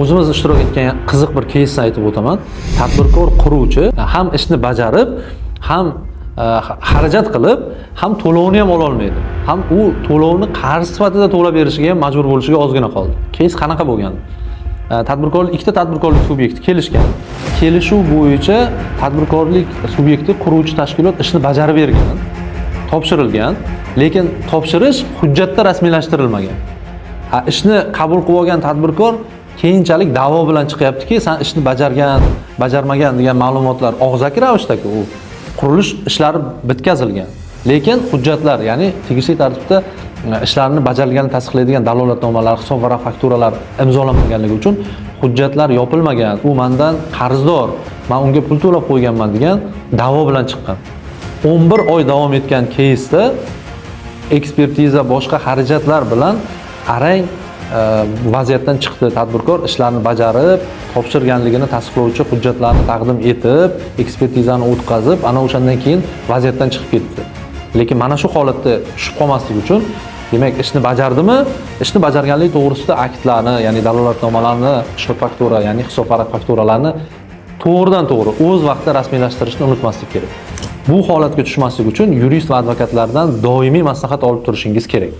o'zimiz ishtirok etgan qiziq bir keysni aytib o'taman. Tadbirkor quruvchi ham ishni bajarib, ham xarajat qilib, ham to'lovni ham ola olmaydi. Ham u to'lovni qarz sifatida to'lab berishiga ham majbur bo'lishiga ozgina qoldi. Keys qanaqa bo'lgan? Ikkita tadbirkorlik subyekti kelishgan. Kelishuv bo'yicha tadbirkorlik subyekti quruvchi tashkilot ishni bajarib bergan, topshirilgan, lekin topshirish hujjatda rasmiylashtirilmagan. Ishni qabul qilib olgan tadbirkor keyinchalik da'vo bilan chiqyaptiki, sen ishni bajarmagan degan ma'lumotlar og'zaki ravishda-ku, u qurilish ishlari bitkazilgan. Lekin hujjatlar, ya'ni tegishli tartibda ishlarni bajarilganini tasdiqlaydigan dalolatnomalar, hisob-varaq, fakturalar imzolanmaganligi uchun hujjatlar yopilmagan. U mendan qarzdor, men unga pul to'lab qo'yganman degan da'vo bilan chiqqan. 11 oy davom etgan keysda ekspertiza, boshqa xarajatlar bilan arang vaziyatdan chiqdi. Tadbirkor ishlarni bajarib, topshirganligini tasdiqlovchi hujjatlarni taqdim etib, ekspertizani o'tkazib, ana o'shandan keyin vaziyatdan chiqib ketdi. Lekin mana shu holatda tushib qolmaslik uchun, demak, ishni bajardimi? Ishni bajarganlik to'g'risida aktlarni, ya'ni dalolatnomalarni, faktura, ya'ni hisob-varaq fakturalarni to'g'ridan-to'g'ri o'z vaqtida rasmiylashtirishni unutmaslik kerak. Bu holatga tushmaslik uchun yurist va advokatlardan doimiy maslahat olib turishingiz kerak.